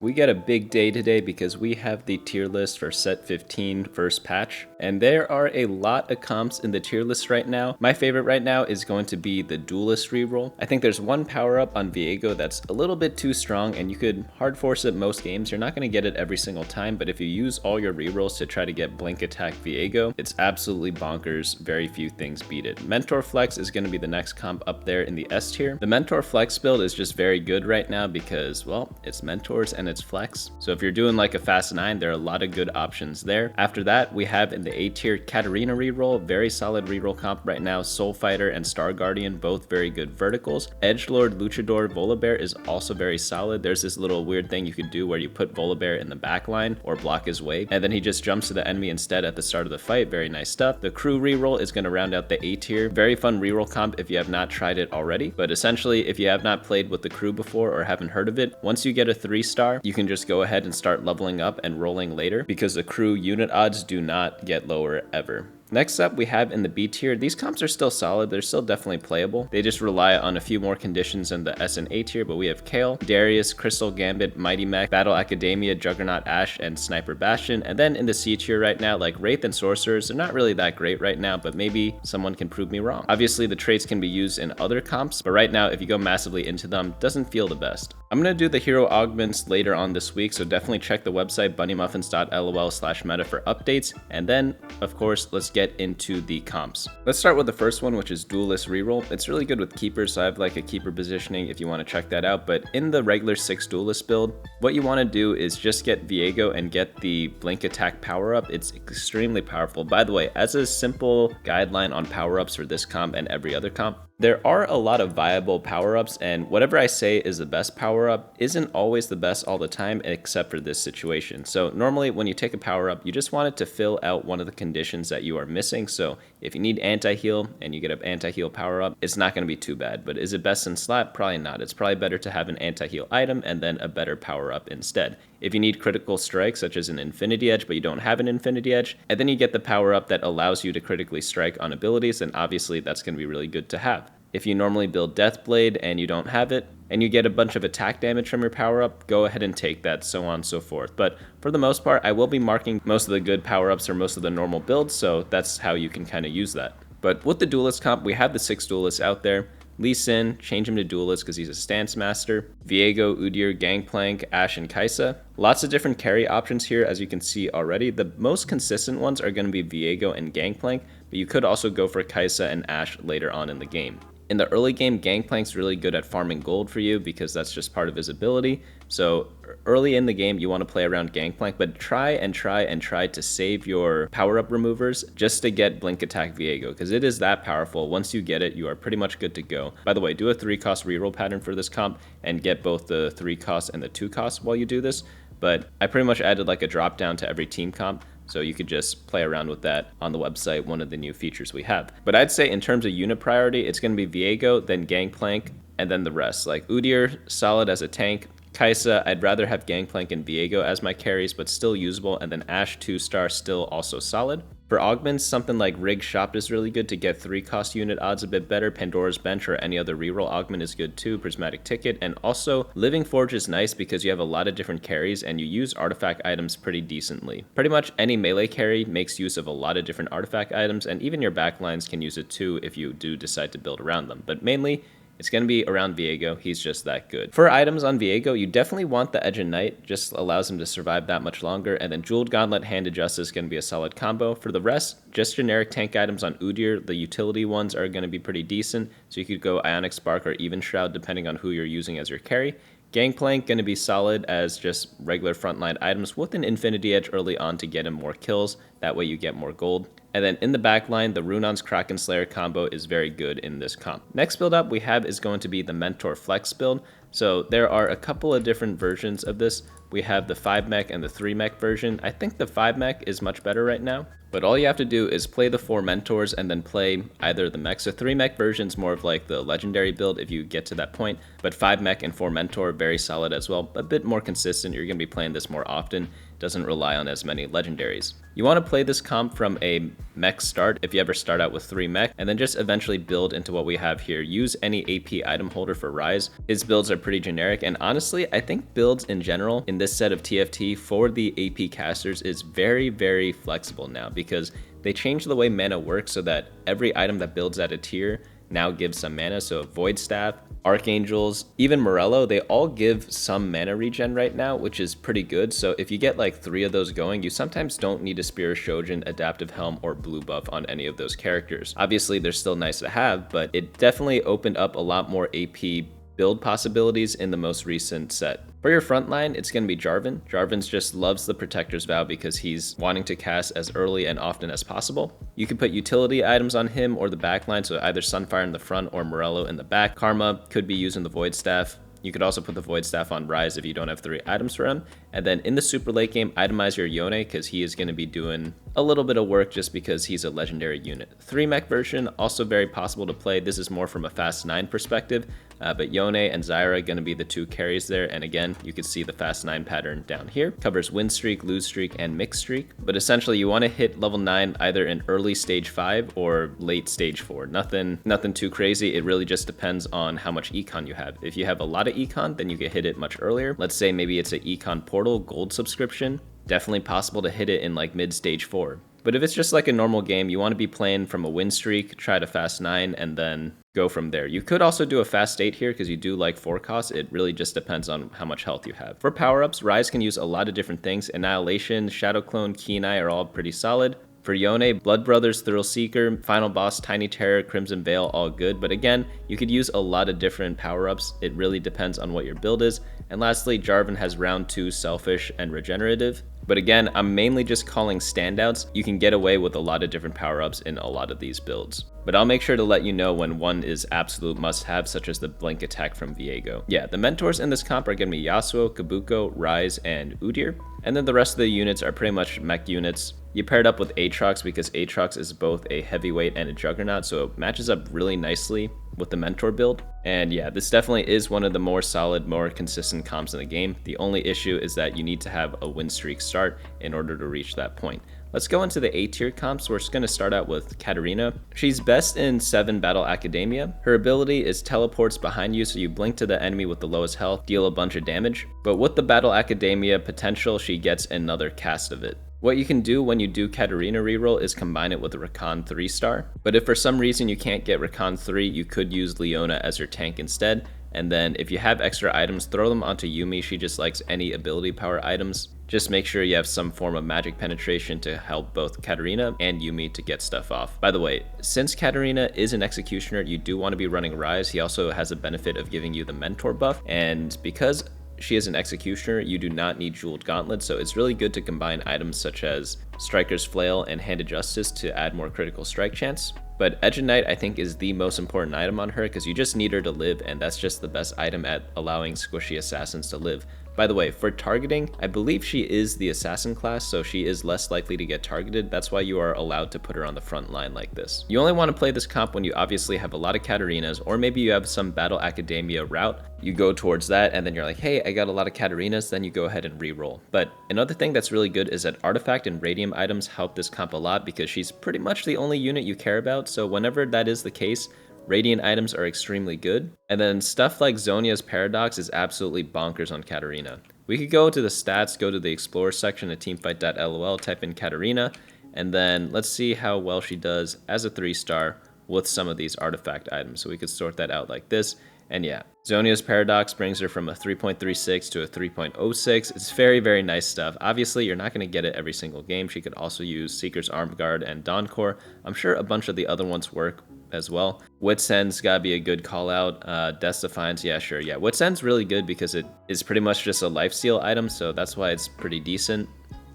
We get a big day today because we have the tier list for set 15 first patch, and there are a lot of comps in the tier list right now. My favorite right now is going to be the Duelist Reroll. I think there's one power up on Viego that's a little bit too strong, and you could hard force it most games. You're not going to get it every single time, but if you use all your rerolls to try to get blink attack Viego, it's absolutely bonkers. Very few things beat it. Mentor Flex is going to be the next comp up there in the S tier. The Mentor Flex build is just very good right now because, well, it's mentors and it's flex. So if you're doing like a fast 9, there are a lot of good options there. After that, we have in the A tier Katarina reroll, very solid reroll comp right now. Soul Fighter and Star Guardian, both very good verticals. Edgelord, Luchador, Volibear is also very solid. There's this little weird thing you could do where you put Volibear in the back line or block his way, and then he just jumps to the enemy instead at the start of the fight. Very nice stuff. The Crew Reroll is going to round out the A tier. Very fun reroll comp if you have not tried it already, but essentially if you have not played with the crew before or haven't heard of it, once you get a 3-star, you can just go ahead and start leveling up and rolling later because the crew unit odds do not get lower ever. Next up, we have in the B tier. These comps are still solid. They're still definitely playable. They just rely on a few more conditions in the S and A tier, but we have Kayle, Darius, Crystal Gambit, Mighty Mech, Battle Academia, Juggernaut Ashe, and Sniper Bastion. And then in the C tier right now, like Wraith and Sorcerers, they're not really that great right now, but maybe someone can prove me wrong. Obviously, the traits can be used in other comps, but right now, if you go massively into them, doesn't feel the best. I'm going to do the hero augments later on this week, so definitely check the website bunnymuffins.lol/meta for updates. And then, of course, let's get into the comps. Let's start with the first one, which is Duelist Reroll. It's really good with keepers, so I have like a keeper positioning if you want to check that out. But in the regular 6 Duelist build, what you want to do is just get Viego and get the blink attack power up. It's extremely powerful. By the way, as a simple guideline on power ups for this comp and every other comp, there are a lot of viable power-ups, and whatever I say is the best power-up isn't always the best all the time, except for this situation. So normally when you take a power-up, you just want it to fill out one of the conditions that you are missing. So if you need anti-heal and you get an anti-heal power-up, it's not going to be too bad. But is it best in slot? Probably not. It's probably better to have an anti-heal item and then a better power-up instead. If you need critical strike, such as an Infinity Edge, but you don't have an Infinity Edge, and then you get the power-up that allows you to critically strike on abilities, then obviously that's going to be really good to have. If you normally build Deathblade and you don't have it, and you get a bunch of attack damage from your power-up, go ahead and take that, so on and so forth. But for the most part, I will be marking most of the good power-ups or most of the normal builds, so that's how you can kind of use that. But with the Duelist comp, we have the 6 Duelists out there. Lee Sin, change him to Duelist because he's a stance master. Viego, Udyr, Gangplank, Ashe, and Kaisa. Lots of different carry options here, as you can see already. The most consistent ones are going to be Viego and Gangplank, but you could also go for Kaisa and Ashe later on in the game. In the early game, Gangplank's really good at farming gold for you because that's just part of his ability. So early in the game, you want to play around Gangplank, but try to save your power-up removers just to get Blink Attack Viego, because it is that powerful. Once you get it, you are pretty much good to go. By the way, do a 3-cost reroll pattern for this comp and get both the 3-cost and the 2-cost while you do this. But I pretty much added like a drop down to every team comp, so you could just play around with that on the website, one of the new features we have. But I'd say in terms of unit priority, it's going to be Viego, then Gangplank, and then the rest. Like Udyr, solid as a tank. Kaisa, I'd rather have Gangplank and Viego as my carries, but still usable. And then Ashe 2-star, still also solid. For augments, something like Rig Shop is really good to get 3-cost unit odds a bit better. Pandora's Bench or any other reroll augment is good too. Prismatic Ticket. And also, Living Forge is nice because you have a lot of different carries and you use artifact items pretty decently. Pretty much any melee carry makes use of a lot of different artifact items, and even your backlines can use it too if you do decide to build around them. But mainly, it's going to be around Viego. He's just that good. For items on Viego, you definitely want the Edge of Night. Just allows him to survive that much longer. And then Jeweled Gauntlet, Hand of Justice is going to be a solid combo. For the rest, just generic tank items on Udyr. The utility ones are going to be pretty decent. So you could go Ionic Spark or Even Shroud depending on who you're using as your carry. Gangplank going to be solid as just regular frontline items with an Infinity Edge early on to get him more kills. That way you get more gold. And then in the backline, the Runon's Kraken Slayer combo is very good in this comp. Next build up we have is going to be the Mentor Flex build. So there are a couple of different versions of this. We have the 5 mech and the 3 mech version. I think the 5 mech is much better right now. But all you have to do is play the 4 mentors and then play either the mech. So 3 mech versions more of like the legendary build if you get to that point, but 5 mech and 4 mentor, very solid as well. A bit more consistent, you're going to be playing this more often. Doesn't rely on as many legendaries. You want to play this comp from a mech start if you ever start out with 3 mech, and then just eventually build into what we have here. Use any AP item holder for Rise. His builds are pretty generic, and honestly, I think builds in general in this set of TFT for the AP casters is very, very flexible now, because they changed the way mana works so that every item that builds at a tier now gives some mana. So Void Staff, Archangels, even Morello, they all give some mana regen right now, which is pretty good. So if you get like 3 of those going, you sometimes don't need a Spear of Shojin, Adaptive Helm, or Blue Buff on any of those characters. Obviously, they're still nice to have, but it definitely opened up a lot more AP build possibilities in the most recent set. For your front line, it's going to be Jarvan. Jarvan's just loves the Protector's Vow because he's wanting to cast as early and often as possible. You can put utility items on him or the back line, so either Sunfire in the front or Morello in the back. Karma could be using the Void Staff. You could also put the Void Staff on Rise if you don't have 3 items for him. And then in the super late game, itemize your Yone because he is going to be doing a little bit of work just because he's a legendary unit. 3 mech version, also very possible to play. This is more from a fast 9 perspective, but Yone and Zyra going to be the 2 carries there. And again, you can see the fast 9 pattern down here. Covers win streak, lose streak, and mixed streak. But essentially, you want to hit level 9 either in early stage 5 or late stage 4. Nothing too crazy. It really just depends on how much econ you have. If you have a lot of econ, then you can hit it much earlier. Let's say maybe it's an econ portal gold subscription. Definitely possible to hit it in like mid stage 4. But if it's just like a normal game, you want to be playing from a win streak, try to fast 9, and then go from there. You could also do a fast 8 here because you do like 4 costs. It really just depends on how much health you have. For power-ups, Rise can use a lot of different things. Annihilation, Shadow Clone, Keen Eye are all pretty solid. For Yone, Blood Brothers, Thrill Seeker, Final Boss, Tiny Terror, Crimson Veil, all good. But again, you could use a lot of different power-ups. It really depends on what your build is. And lastly, Jarvan has round 2 Selfish and Regenerative. But again, I'm mainly just calling standouts. You can get away with a lot of different power-ups in a lot of these builds. But I'll make sure to let you know when one is absolute must-have, such as the Blink Attack from Viego. Yeah, the mentors in this comp are going to be Yasuo, Kabuko, Rise, and Udyr. And then the rest of the units are pretty much mech units. You pair it up with Aatrox because Aatrox is both a heavyweight and a Juggernaut, so it matches up really nicely with the mentor build. And yeah, this definitely is one of the more solid, more consistent comps in the game. The only issue is that you need to have a win streak start in order to reach that point. Let's go into the A tier comps. We're just going to start out with Katarina. She's best in 7 Battle Academia. Her ability is teleports behind you, so you blink to the enemy with the lowest health, deal a bunch of damage. But with the Battle Academia potential, she gets another cast of it. What you can do when you do Katarina reroll is combine it with a Rakan 3-star. But if for some reason you can't get Rakan 3, you could use Leona as your tank instead. And then if you have extra items, throw them onto Yuumi. She just likes any ability power items. Just make sure you have some form of magic penetration to help both Katarina and Yuumi to get stuff off. By the way, since Katarina is an executioner, you do want to be running Rise. He also has a benefit of giving you the mentor buff. And because she is an executioner, you do not need Jeweled Gauntlet, so it's really good to combine items such as Striker's Flail and Hand of Justice to add more critical strike chance. But Edge of Night I think is the most important item on her because you just need her to live, and that's just the best item at allowing squishy assassins to live. By the way, for targeting, I believe she is the assassin class, so she is less likely to get targeted. That's why you are allowed to put her on the front line like this. You only want to play this comp when you obviously have a lot of Katarinas, or maybe you have some Battle Academia route. You go towards that, and then you're like, hey, I got a lot of Katarinas, then you go ahead and reroll. But another thing that's really good is that Artifact and Radium items help this comp a lot because she's pretty much the only unit you care about, so whenever that is the case, Radiant items are extremely good. And then stuff like Zhonya's Paradox is absolutely bonkers on Katarina. We could go to the stats, go to the Explorer section at teamfight.lol, type in Katarina, and then let's see how well she does as a 3-star with some of these artifact items. So we could sort that out like this. And yeah, Zhonya's Paradox brings her from a 3.36 to a 3.06. It's very, very nice stuff. Obviously, you're not going to get it every single game. She could also use Seeker's Armed Guard and Dawncore. I'm sure a bunch of the other ones work as well. Wit's End's gotta be a good call out. Death's Defiance, yeah, sure. Yeah, Wit's End's really good because it is pretty much just a lifesteal item, so that's why it's pretty decent.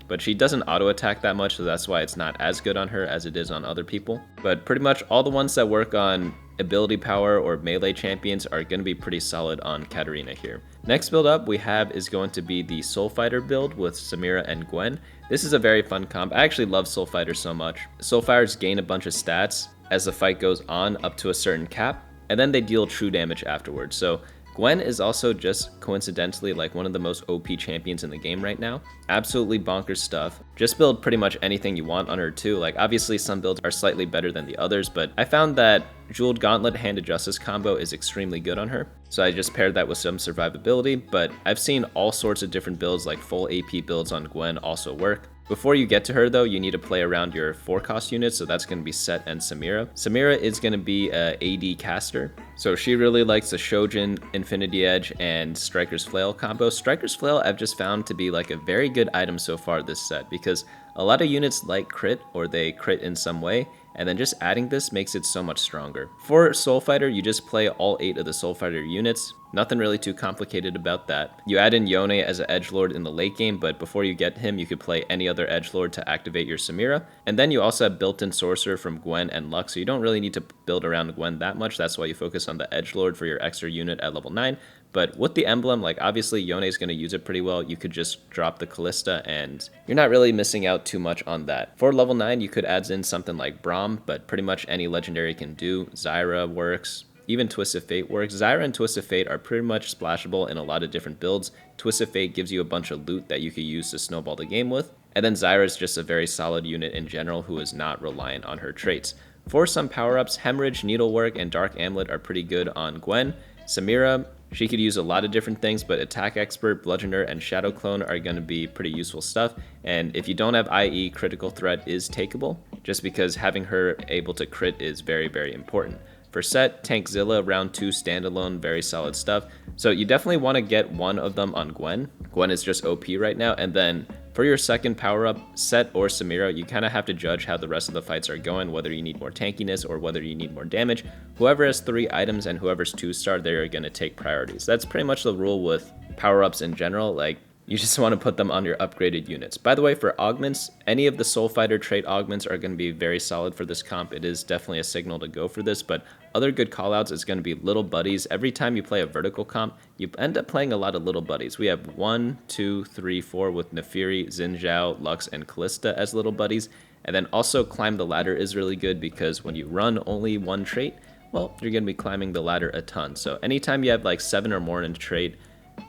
But she doesn't auto attack that much, so that's why it's not as good on her as it is on other people. But pretty much all the ones that work on ability power or melee champions are going to be pretty solid on Katarina here. Next build up we have is going to be the Soul Fighter build with Samira and Gwen. This is a very fun comp. I actually love Soul Fighter so much. Soul Fighters gain a bunch of stats as the fight goes on up to a certain cap, and then they deal true damage afterwards. So Gwen is also just coincidentally like one of the most OP champions in the game right now. Absolutely bonkers stuff. Just build pretty much anything you want on her too. Like obviously some builds are slightly better than the others, but I found that Jeweled Gauntlet Hand of Justice combo is extremely good on her. So I just paired that with some survivability, but I've seen all sorts of different builds like full AP builds on Gwen also work. Before you get to her though, you need to play around your 4-cost units, so that's going to be Set and Samira. Samira is going to be a AD caster, so she really likes the Shojin, Infinity Edge, and Striker's Flail combo. Striker's Flail I've just found to be like a very good item so far this set, because a lot of units like crit, or they crit in some way, and then just adding this makes it so much stronger. For Soul Fighter, you just play all 8 of the Soul Fighter units. Nothing really too complicated about that. You add in Yone as an edgelord in the late game, but before you get him, you could play any other edgelord to activate your Samira. And then you also have built-in Sorcerer from Gwen and Lux, so you don't really need to build around Gwen that much. That's why you focus on the edgelord for your extra unit at level 9. But with the emblem, like obviously Yone is going to use it pretty well. You could just drop the Callista and you're not really missing out too much on that. For level 9, you could add in something like Braum, but pretty much any legendary can do. Zyra works. Even Twisted Fate works. Zyra and Twisted Fate are pretty much splashable in a lot of different builds. Twisted Fate gives you a bunch of loot that you could use to snowball the game with. And then Zyra is just a very solid unit in general who is not reliant on her traits. For some power-ups, Hemorrhage, Needlework, and Dark Amulet are pretty good on Gwen. Samira, she could use a lot of different things, but Attack Expert, Bludgeoner, and Shadow Clone are going to be pretty useful stuff. And if you don't have IE, Critical Threat is takeable, just because having her able to crit is very, very important. For Set, Tankzilla, round 2 standalone, very solid stuff. So you definitely want to get one of them on Gwen. Gwen is just OP right now. And then for your second power-up, Set or Samira, you kind of have to judge how the rest of the fights are going, whether you need more tankiness or whether you need more damage. Whoever has 3 items and whoever's 2-star, they're going to take priorities. That's pretty much the rule with power-ups in general. Like, you just want to put them on your upgraded units. By the way, for augments, any of the Soul Fighter trait augments are going to be very solid for this comp. It is definitely a signal to go for this, but other good callouts is going to be little buddies. Every time you play a vertical comp, you end up playing a lot of little buddies. We have 1, 2, 3, 4 with Nefiri, Xin Zhao, Lux, and Callista as little buddies. And then also Climb the Ladder is really good because when you run only one trait, well, you're going to be climbing the ladder a ton. So anytime you have like 7 or more in a trait,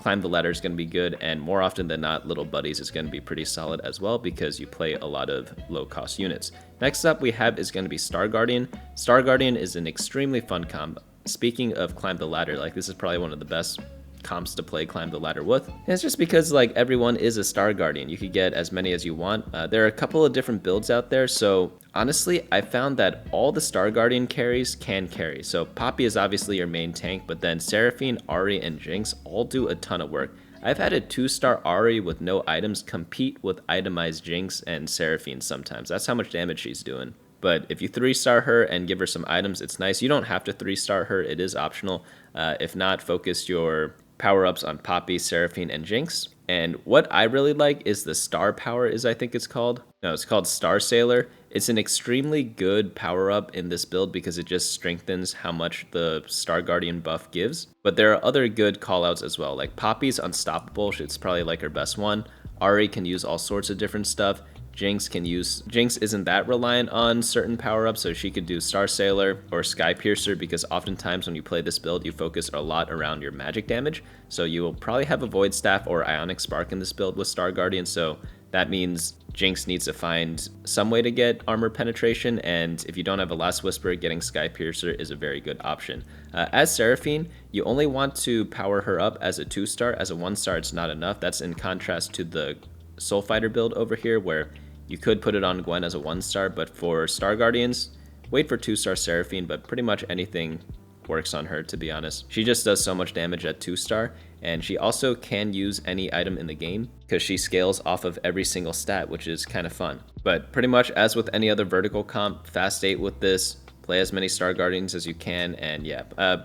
Climb the Ladder is going to be good, and more often than not, Little Buddies is going to be pretty solid as well because you play a lot of low-cost units. Next up we have is going to be Star Guardian. Star Guardian is an extremely fun comp. Speaking of Climb the Ladder, like this is probably one of the best comps to play Climb the Ladder with. And it's just because like everyone is a Star Guardian. You could get as many as you want. There are a couple of different builds out there, so honestly, I found that all the Star Guardian carries can carry. So Poppy is obviously your main tank, but then Seraphine, Ahri, and Jinx all do a ton of work. I've had a 2-star Ahri with no items compete with itemized Jinx and Seraphine sometimes. That's how much damage she's doing. But if you 3-star her and give her some items, it's nice. You don't have to 3-star her, it is optional. If not, focus your power-ups on Poppy, Seraphine, and Jinx. And what I really like is the Star Power I think it's called. No, it's called Star Sailor. It's an extremely good power-up in this build because it just strengthens how much the Star Guardian buff gives. But there are other good callouts as well. Like Poppy's Unstoppable, it's probably like her best one. Ahri can use all sorts of different stuff. Jinx isn't that reliant on certain power-ups, so she could do Star Sailor or Sky Piercer because oftentimes when you play this build, you focus a lot around your magic damage. So you will probably have a Void Staff or Ionic Spark in this build with Star Guardian, so that means Jinx needs to find some way to get armor penetration, and if you don't have a Last Whisper, getting Sky Piercer is a very good option. As Seraphine, you only want to power her up as a 2-star. As a 1-star, it's not enough. That's in contrast to the Soul Fighter build over here, where you could put it on Gwen as a 1-star, but for Star Guardians, wait for 2-star Seraphine, but pretty much anything works on her, to be honest. She just does so much damage at 2-star, and she also can use any item in the game because she scales off of every single stat, which is kind of fun. But pretty much as with any other vertical comp, fast 8 with this, play as many Star Guardians as you can, and yeah.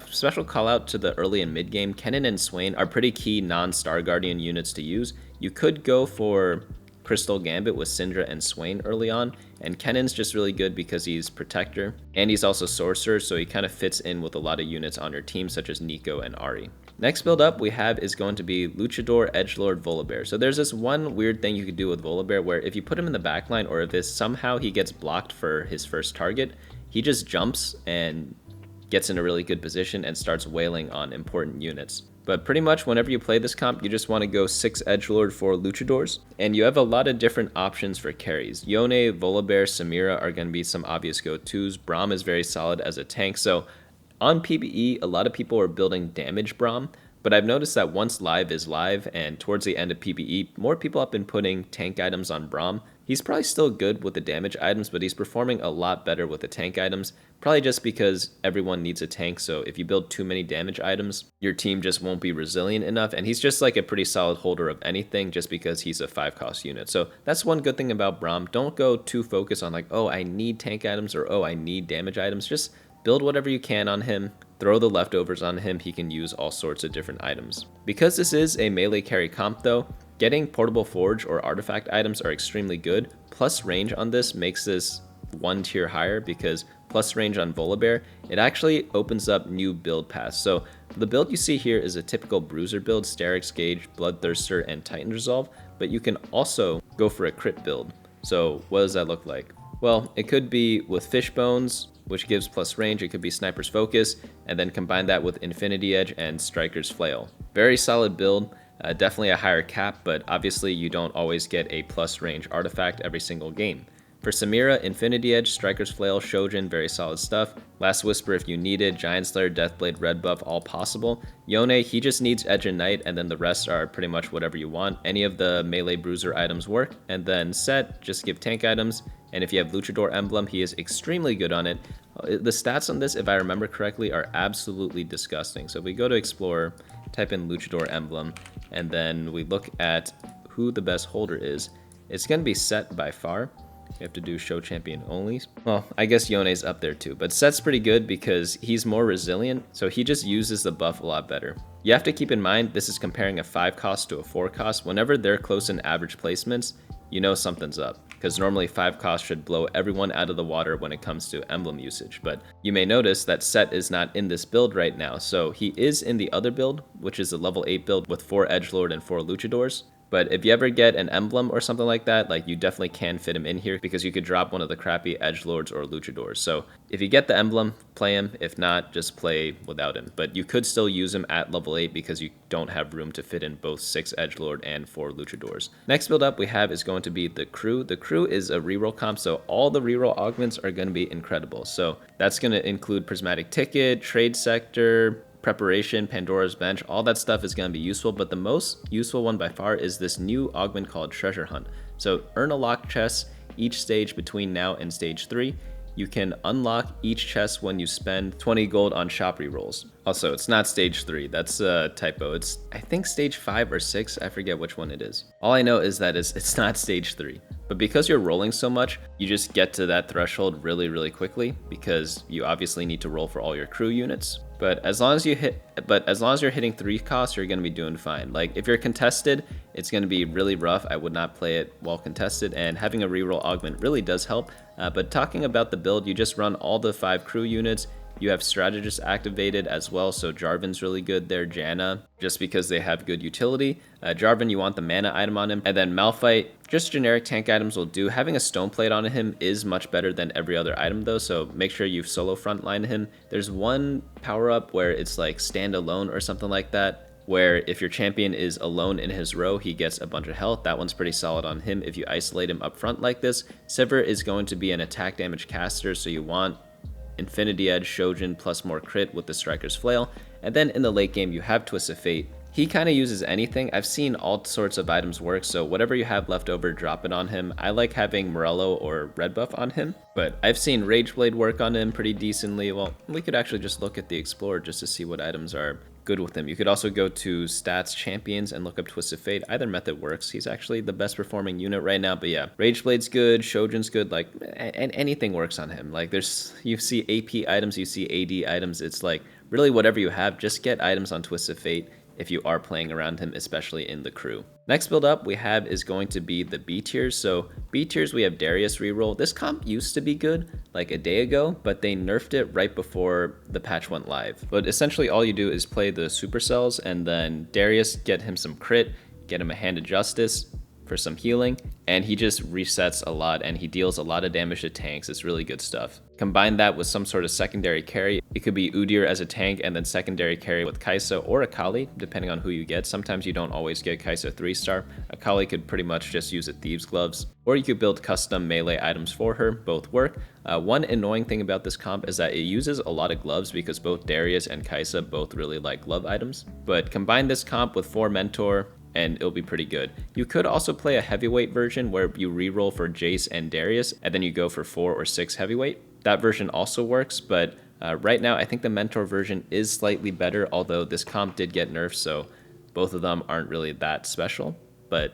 Special call out to the early and mid game, Kennen and Swain are pretty key non-Star Guardian units to use. You could go for Crystal Gambit with Syndra and Swain early on, and Kennen's just really good because he's Protector, and he's also Sorcerer, so he kind of fits in with a lot of units on your team, such as Nico and Ahri. Next build up we have is going to be Luchador, Edgelord, Volibear. So there's this one weird thing you could do with Volibear where if you put him in the backline, or if somehow he gets blocked for his first target, he just jumps and gets in a really good position and starts wailing on important units. But pretty much whenever you play this comp, you just want to go 6 Edgelord, 4 Luchadors, and you have a lot of different options for carries. Yone, Volibear, Samira are going to be some obvious go-tos. Braum is very solid as a tank, so on PvE, a lot of people are building damage Braum, but I've noticed that once live is live and towards the end of PvE, more people have been putting tank items on Braum. He's probably still good with the damage items, but he's performing a lot better with the tank items, probably just because everyone needs a tank, so if you build too many damage items, your team just won't be resilient enough, and he's just like a pretty solid holder of anything just because he's a 5-cost unit. So that's one good thing about Braum. Don't go too focused on like, oh, I need tank items, or oh, I need damage items. Just build whatever you can on him, throw the leftovers on him, he can use all sorts of different items. Because this is a melee carry comp though, getting portable forge or artifact items are extremely good. Plus range on this makes this one tier higher because plus range on Volibear, it actually opens up new build paths. So the build you see here is a typical bruiser build, Sterix Gauge, Bloodthirster, and Titan Resolve, but you can also go for a crit build. So what does that look like? Well, it could be with Fish Bones, which gives plus range. It could be Sniper's Focus, and then combine that with Infinity Edge and Striker's Flail. Very solid build, definitely a higher cap, but obviously you don't always get a plus range artifact every single game. For Samira, Infinity Edge, Striker's Flail, Shojin, very solid stuff. Last Whisper if you needed, Giant Slayer, Deathblade, Red Buff, all possible. Yone, he just needs Edge and Knight, and then the rest are pretty much whatever you want. Any of the melee bruiser items work. And then Set, just give tank items. And if you have Luchador Emblem, he is extremely good on it. The stats on this, if I remember correctly, are absolutely disgusting. So if we go to Explorer, type in Luchador Emblem, and then we look at who the best holder is, it's going to be Set by far. You have to do show champion only. Well, I guess Yone's up there too, but Set's pretty good because he's more resilient, so he just uses the buff a lot better. You have to keep in mind, this is comparing a 5-cost to a 4-cost. Whenever they're close in average placements, you know something's up, because normally 5-cost should blow everyone out of the water when it comes to emblem usage. But you may notice that Set is not in this build right now, so he is in the other build, which is the level 8 build with 4 Edgelord and 4 Luchadors. But if you ever get an emblem or something like that, like you definitely can fit him in here because you could drop one of the crappy Edgelords or Luchadors. So if you get the emblem, play him. If not, just play without him. But you could still use him at level 8 because you don't have room to fit in both 6 Edgelord and 4 Luchadors. Next build up we have is going to be the Crew. The Crew is a reroll comp, so all the reroll augments are going to be incredible. So that's going to include Prismatic Ticket, Trade Sector, Preparation, Pandora's Bench, all that stuff is going to be useful, but the most useful one by far is this new augment called Treasure Hunt. So earn a locked chest each stage between now and stage 3. You can unlock each chest when you spend 20 gold on shop rerolls. Also, it's not stage 3, that's a typo. It's, I think, stage 5 or 6, I forget which one it is. All I know is that it's not stage 3. But because you're rolling so much, you just get to that threshold really, really quickly because you obviously need to roll for all your crew units. But as long as you're hitting 3 costs, you're going to be doing fine. Like if you're contested, it's going to be really rough. I would not play it while contested, and having a reroll augment really does help. But talking about the build, you just run all the 5 crew units. You have Strategist activated as well, so Jarvan's really good there, Janna, just because they have good utility. Jarvan, you want the mana item on him. And then Malphite, just generic tank items will do. Having a stone plate on him is much better than every other item though, so make sure you solo frontline him. There's one power up where it's like stand alone or something like that, where if your champion is alone in his row, he gets a bunch of health. That one's pretty solid on him if you isolate him up front like this. Sivir is going to be an attack damage caster, so you want Infinity Edge, Shojin, plus more crit with the Striker's Flail. And then in the late game, you have Twist of Fate. He kind of uses anything. I've seen all sorts of items work, so whatever you have left over, drop it on him. I like having Morello or Red Buff on him, but I've seen Rageblade work on him pretty decently. Well, we could actually just look at the Explorer just to see what items are good with him. You could also go to Stats Champions and look up Twist of Fate. Either method works. He's actually the best performing unit right now, but yeah, Rageblade's good, Shojin's good, like, and anything works on him. Like you see AP items, you see AD items, it's like, really whatever you have, just get items on Twist of Fate. if you are playing around him, especially in the crew. Next build up we have is going to be the B tiers. So B tiers, we have Darius Reroll. This comp used to be good like a day ago, but they nerfed it right before the patch went live. But essentially all you do is play the supercells and then Darius, get him some crit, get him a Hand of Justice for some healing, and he just resets a lot and he deals a lot of damage to tanks. It's really good stuff. Combine that with some sort of secondary carry. It could be Udyr as a tank and then secondary carry with Kayle or a Kayle, depending on who you get. Sometimes you don't always get Kayle 3-star. A Kayle could pretty much just use a Thieves Gloves, or you could build custom melee items for her. Both work. One annoying thing about this comp is that it uses a lot of gloves because both Darius and Kayle both really like glove items. But combine this comp with 4 Mentor, and it'll be pretty good. You could also play a heavyweight version where you reroll for Jace and Darius, and then you go for 4 or 6 heavyweight. That version also works, but right now I think the Mentor version is slightly better, although this comp did get nerfed, so both of them aren't really that special. But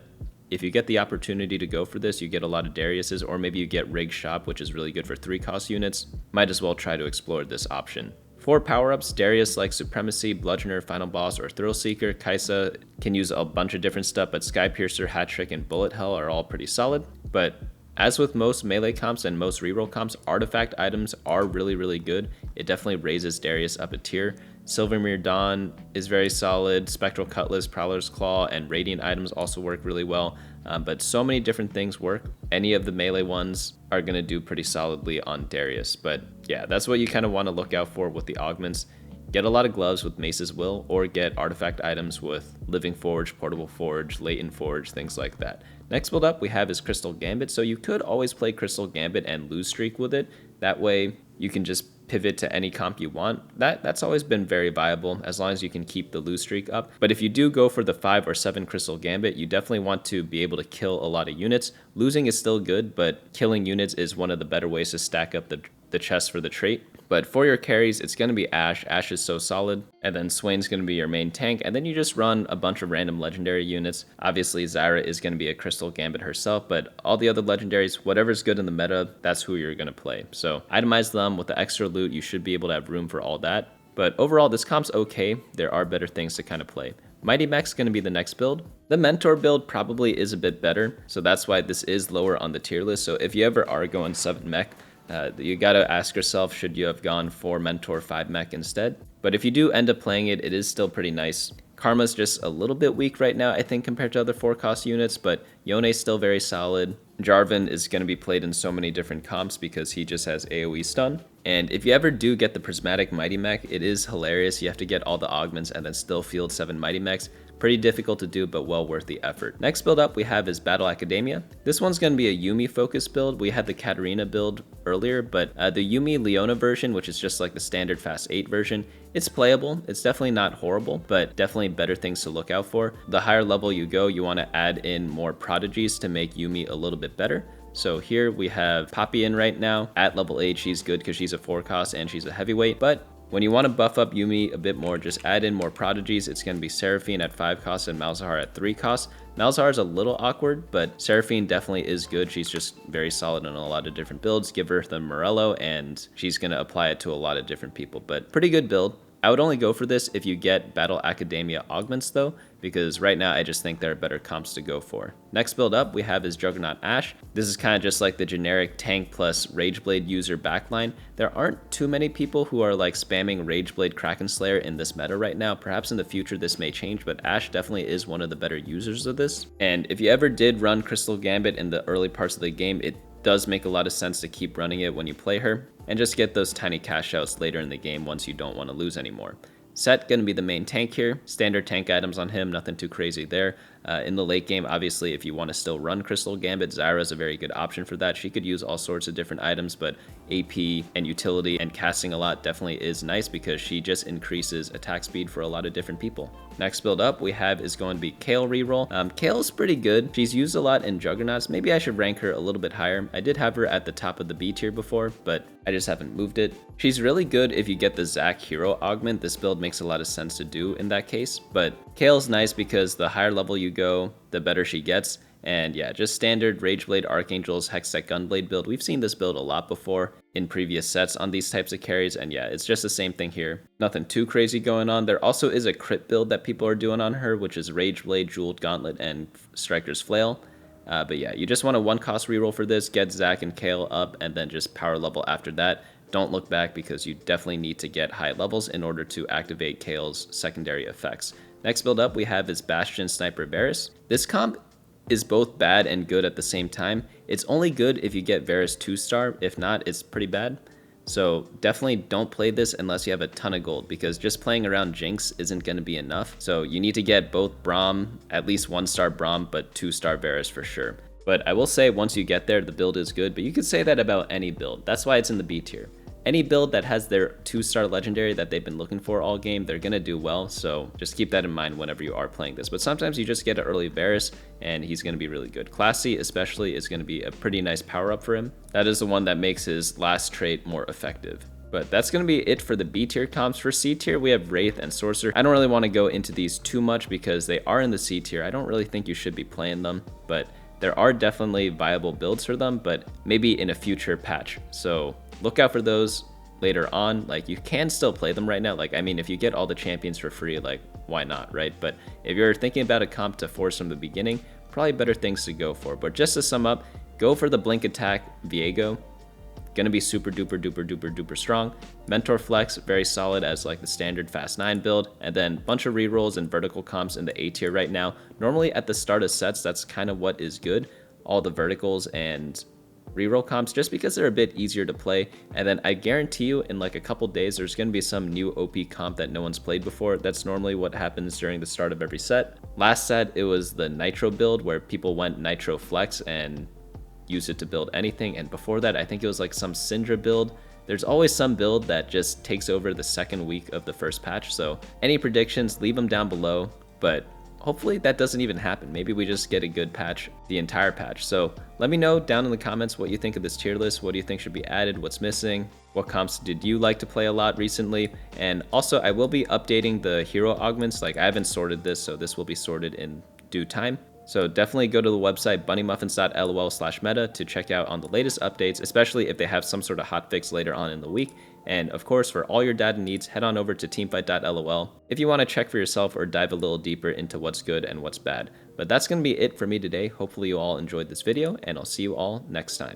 if you get the opportunity to go for this, you get a lot of Darius's, or maybe you get Rig Shop, which is really good for 3-cost units. Might as well try to explore this option. For power-ups, Darius likes Supremacy, Bludgeoner, Final Boss, or Thrill Seeker. Kayle can use a bunch of different stuff, but Sky Piercer, Hat Trick, and Bullet Hell are all pretty solid. But as with most melee comps and most reroll comps, artifact items are really good. It definitely raises Darius up a tier. Silvermere Dawn is very solid. Spectral Cutlass, Prowler's Claw, and Radiant items also work really well. But so many different things work. Any of the melee ones are going to do pretty solidly on Darius. But yeah, that's what you kind of want to look out for with the augments. Get a lot of gloves with Mace's Will, or get artifact items with Living Forge, Portable Forge, Latent Forge, things like that. Next build up we have is Crystal Gambit. So you could always play Crystal Gambit and lose streak with it. That way you can just pivot to any comp you want. That's always been very viable as long as you can keep the lose streak up. But if you do go for the 5 or 7 Crystal Gambit, you definitely want to be able to kill a lot of units. Losing is still good, but killing units is one of the better ways to stack up the chest for the trait. But for your carries, it's going to be Ashe. Ashe is so solid. And then Swain's going to be your main tank. And then you just run a bunch of random legendary units. Obviously, Zyra is going to be a Crystal Gambit herself. But all the other legendaries, whatever's good in the meta, that's who you're going to play. So itemize them with the extra loot. You should be able to have room for all that. But overall, this comp's okay. There are better things to kind of play. Mighty Mech's going to be the next build. The Mentor build probably is a bit better. So that's why this is lower on the tier list. So if you ever are going 7 Mech, you gotta ask yourself, should you have gone 4 Mentor, 5 Mech instead? But if you do end up playing it, it is still pretty nice. Karma's just a little bit weak right now, I think, compared to other 4-cost units, but Yone's still very solid. Jarvan is going to be played in so many different comps because he just has AoE stun. And if you ever do get the Prismatic Mighty Mech, it is hilarious. You have to get all the augments and then still field 7 Mighty Mechs. Pretty difficult to do, but well worth the effort. Next build up we have is Battle Academia. This one's going to be a Yuumi focused build. We had the Katarina build earlier, but the Yuumi Leona version, which is just like the standard Fast 8 version, it's playable. It's definitely not horrible, but definitely better things to look out for. The higher level you go, you want to add in more prodigies to make Yuumi a little bit better. So here we have Poppy in right now. At level 8, she's good because she's a 4-cost and she's a heavyweight, but when you want to buff up Yuumi a bit more, just add in more prodigies. It's going to be Seraphine at 5 costs and Malzahar at 3 costs. Malzahar is a little awkward, but Seraphine definitely is good. She's just very solid in a lot of different builds. Give her the Morello and she's going to apply it to a lot of different people, but pretty good build. I would only go for this if you get Battle Academia augments though, because right now I just think there are better comps to go for. Next build up we have is Juggernaut Ashe. This is kind of just like the generic tank plus Rageblade user backline. There aren't too many people who are like spamming Rageblade Kraken Slayer in this meta right now. Perhaps in the future this may change, but Ashe definitely is one of the better users of this. And if you ever did run Crystal Gambit in the early parts of the game, it does make a lot of sense to keep running it when you play her, and just get those tiny cash outs later in the game once you don't want to lose anymore. Set gonna be the main tank here. Standard tank items on him, nothing too crazy there. In the late game, obviously, if you want to still run Crystal Gambit, Zyra is a very good option for that. She could use all sorts of different items, but AP and utility and casting a lot definitely is nice because she just increases attack speed for a lot of different people. Next build up we have is going to be Kayle Reroll. Kayle's pretty good. She's used a lot in Juggernauts. Maybe I should rank her a little bit higher. I did have her at the top of the B tier before, but I just haven't moved it. She's really good if you get the Zac hero augment. This build makes a lot of sense to do in that case, but Kayle's nice because the higher level you go, the better she gets. And yeah, just standard Rageblade, Archangels, Hextech Gunblade build. We've seen this build a lot before in previous sets on these types of carries, and yeah, it's just the same thing here. Nothing too crazy going on. There also is a crit build that people are doing on her, which is Rageblade, Jeweled Gauntlet, and Striker's Flail. But yeah, you just want a 1-cost reroll for this, get Zac and Kayle up, and then just power level after that. Don't look back because you definitely need to get high levels in order to activate Kayle's secondary effects. Next build up we have is Bastion Sniper Varus. This comp is both bad and good at the same time. It's only good if you get Varus 2-star, if not, it's pretty bad. So definitely don't play this unless you have a ton of gold, because just playing around Jinx isn't going to be enough. So you need to get both Braum, at least 1-star Braum, but 2-star Varus for sure. But I will say once you get there, the build is good, but you could say that about any build. That's why it's in the B tier. Any build that has their 2-star legendary that they've been looking for all game, they're going to do well, so just keep that in mind whenever you are playing this. But sometimes you just get an early Varus, and he's going to be really good. Classy, especially, is going to be a pretty nice power-up for him. That is the one that makes his last trait more effective. But that's going to be it for the B tier comps. For C tier, we have Wraith and Sorcerer. I don't really want to go into these too much because they are in the C tier. I don't really think you should be playing them, but there are definitely viable builds for them, but maybe in a future patch. So look out for those later on. Like, you can still play them right now. Like, I mean, if you get all the champions for free, like, why not, right? But if you're thinking about a comp to force from the beginning, probably better things to go for. But just to sum up, go for the Blink Attack Viego. Gonna be super duper duper duper duper strong. Mentor Flex, very solid as like the standard Fast 9 build, and then bunch of rerolls and vertical comps in the A tier right now. Normally at the start of sets, that's kind of what is good. All the verticals and reroll comps, just because they're a bit easier to play. And then I guarantee you in like a couple days, there's gonna be some new OP comp that no one's played before. That's normally what happens during the start of every set. Last set, it was the Nitro build where people went Nitro Flex and use it to build anything, and before that I think it was like some Syndra build. There's always some build that just takes over the second week of the first patch, so any predictions, leave them down below, but hopefully that doesn't even happen. Maybe we just get a good patch, the entire patch. So let me know down in the comments what you think of this tier list. What do you think should be added? What's missing? What comps did you like to play a lot recently? And also I will be updating the hero augments. Like, I haven't sorted this, so this will be sorted in due time. So definitely go to the website bunnymuffins.lol/meta to check out on the latest updates, especially if they have some sort of hotfix later on in the week. And of course, for all your data needs, head on over to teamfight.lol if you want to check for yourself or dive a little deeper into what's good and what's bad. But that's going to be it for me today. Hopefully you all enjoyed this video, and I'll see you all next time.